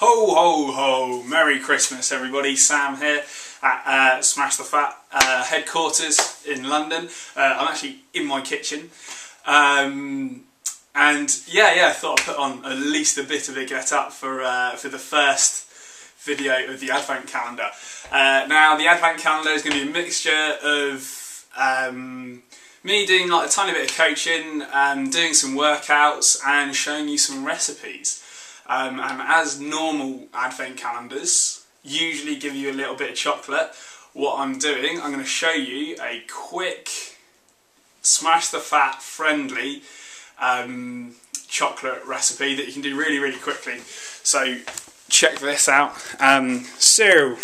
Ho ho ho! Merry Christmas everybody, Sam here at Smash the Fat headquarters in London. I'm actually in my kitchen and I thought I'd put on at least a bit of a get up for the first video of the Advent calendar. Now the Advent calendar is going to be a mixture of me doing like a tiny bit of coaching, doing some workouts and showing you some recipes. And as normal Advent calendars usually give you a little bit of chocolate, what I'm doing, I'm going to show you a quick Smash the Fat friendly chocolate recipe that you can do really quickly. So check this out. So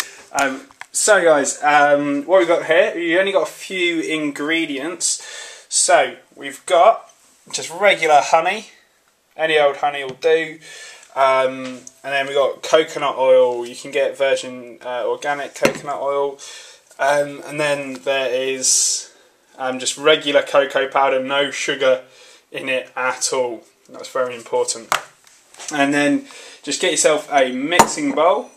guys, what we've got here, you only got a few ingredients. So we've got just regular honey, any old honey will do. And then we've got coconut oil. You can get virgin organic coconut oil, and then there is just regular cocoa powder, no sugar in it at all. That's very important. And then just get yourself a mixing bowl,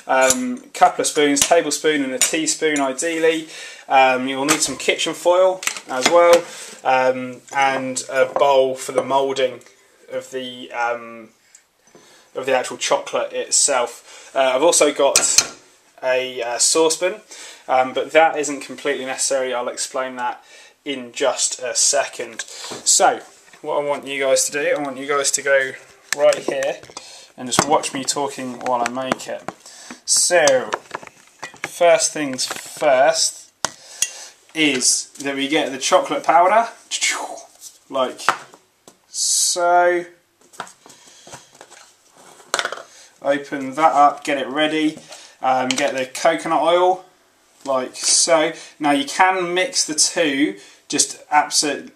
couple of spoons, tablespoon and a teaspoon ideally. You will need some kitchen foil as well, and a bowl for the moulding of the actual chocolate itself. I've also got a saucepan, but that isn't completely necessary. I'll explain that in just a second. So what I want you guys to do, I want you guys to go right here and just watch me talking while I make it. So first things first is that we get the chocolate powder, like so. Open that up, get it ready, get the coconut oil, like so. Now you can mix the two just absolutely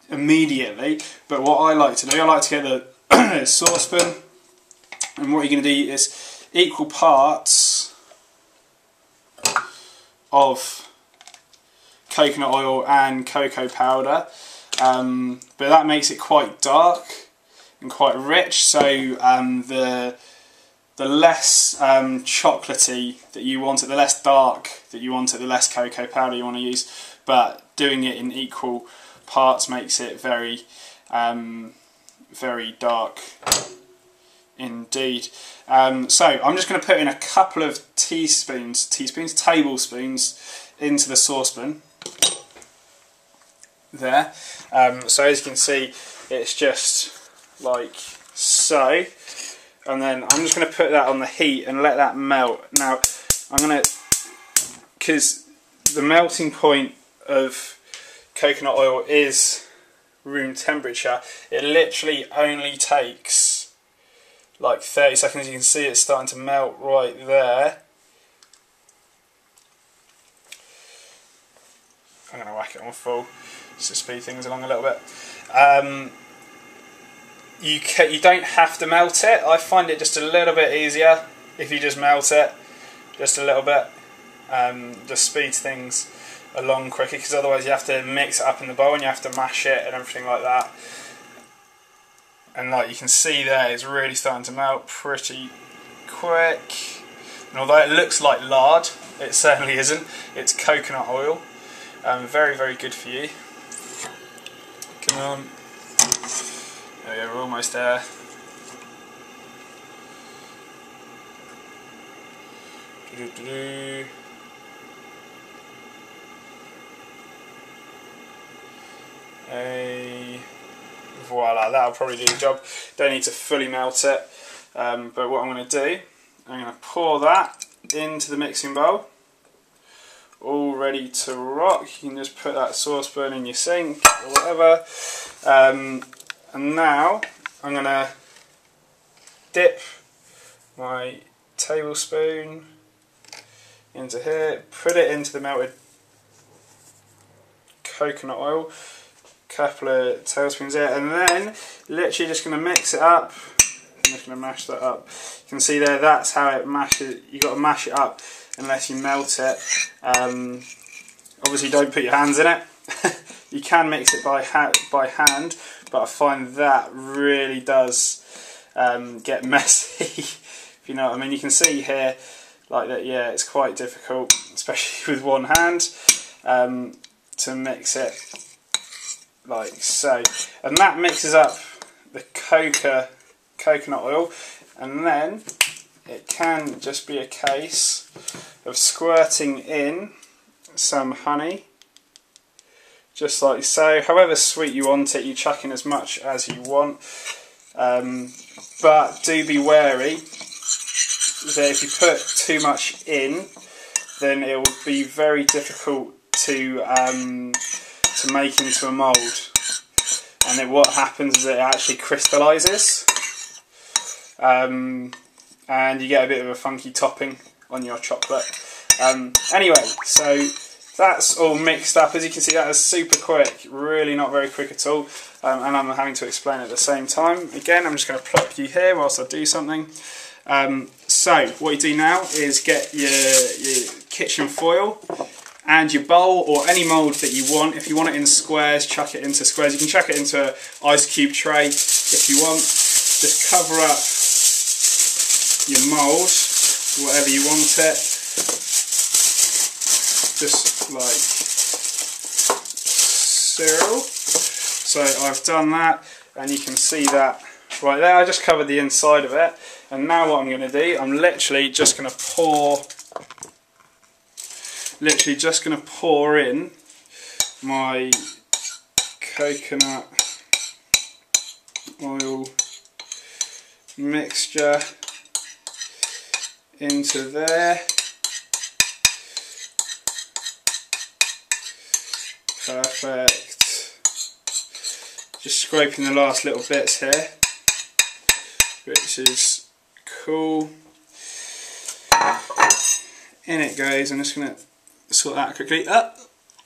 immediately, but what I like to do, I like to get the saucepan, and what you're going to do is equal parts of coconut oil and cocoa powder, but that makes it quite dark and quite rich, so the less chocolatey that you want it, the less dark that you want it, the less cocoa powder you want to use, but doing it in equal parts makes it very dark indeed. So I'm just going to put in a couple of tablespoons into the saucepan there. So as you can see, it's just like so. And then I'm just going to put that on the heat and let that melt. Now, I'm going to, because the melting point of coconut oil is room temperature, it literally only takes like 30 seconds. You can see it's starting to melt right there. I'm going to whack it on full just to speed things along a little bit. You don't have to melt it. I find it just a little bit easier if you just melt it just a little bit. Just speeds things along quicker, because otherwise you have to mix it up in the bowl and you have to mash it and everything like that. And like you can see there, it's really starting to melt pretty quick. And although it looks like lard, it certainly isn't. It's coconut oil. Very good for you. Come on. There we go, we're almost there. Voila, that'll probably do the job. Don't need to fully melt it, but what I'm going to do, I'm going to pour that into the mixing bowl, all ready to rock. You can just put that saucepan in your sink or whatever. And now I'm going to dip my tablespoon into here, put it into the melted coconut oil, couple of tablespoons there, and then literally just going to mix it up. I'm just going to mash that up. You can see there, that's how it mashes. You've got to mash it up unless you melt it. Obviously don't put your hands in it. You can mix it by hand, but I find that really does get messy if you know what I mean. You can see here, like that, yeah, it's quite difficult, especially with one hand, to mix it like so. And that mixes up the coconut oil, and then it can just be a case of squirting in some honey, just like so. However sweet you want it, you chuck in as much as you want, but do be wary that if you put too much in, then it will be very difficult to make into a mould. And then what happens is it actually crystallises, and you get a bit of a funky topping on your chocolate. Anyway, so that's all mixed up. As you can see, that is super quick, really not very quick at all, and I'm having to explain at the same time. Again, I'm just going to plop you here whilst I do something. So what you do now is get your kitchen foil and your bowl or any mould that you want. If you want it in squares, chuck it into squares. You can chuck it into an ice cube tray if you want. Just cover up your mould, whatever you want it, just like so. So I've done that, and you can see that right there. I just covered the inside of it, and now what I'm going to do, I'm literally just going to pour in my coconut oil mixture into there. Perfect. Just scraping the last little bits here, which is cool. In it goes. I'm just going to sort that quickly up.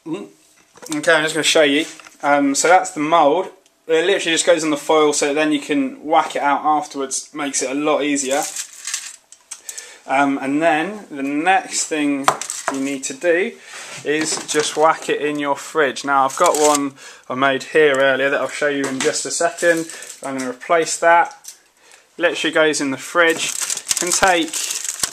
Okay, I'm just going to show you. So that's the mould. It literally just goes on the foil, so then you can whack it out afterwards. Makes it a lot easier. And then the next thing you need to do is just whack it in your fridge. Now I've got one I made here earlier that I'll show you in just a second. I'm going to replace that. Literally goes in the fridge. Can take,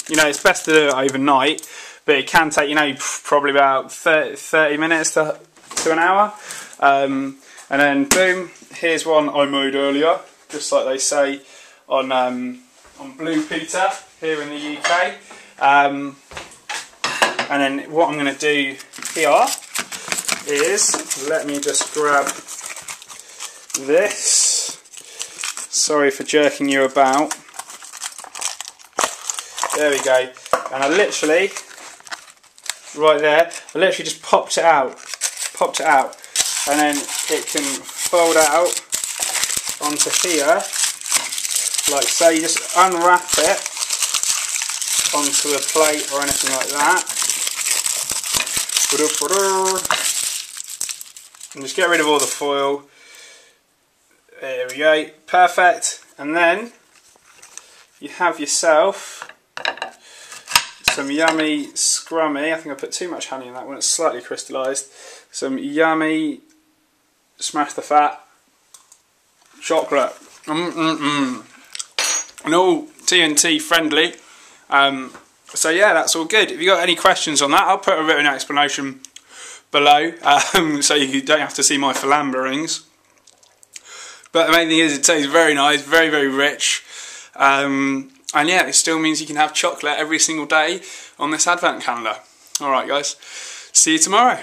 you know, it's best to do it overnight, but it can take, you know, probably about 30 minutes to an hour. And then boom, here's one I made earlier, just like they say on Blue Peter here in the UK. And then what I'm going to do here is, let me just grab this. Sorry for jerking you about. There we go. And I literally, right there, I literally just popped it out. And then it can fold out onto here, like so. You just unwrap it onto a plate or anything like that. And just get rid of all the foil. There we go, perfect. And then you have yourself some yummy scrummy. I think I put too much honey in that one, it's slightly crystallised. Some yummy, smash the fat chocolate. And all TNT friendly. So yeah, that's all good. If you got any questions on that, I'll put a written explanation below, so you don't have to see my philamberings. But the main thing is it tastes very nice, very, very rich. And yeah, it still means you can have chocolate every single day on this advent calendar. Alright guys, see you tomorrow.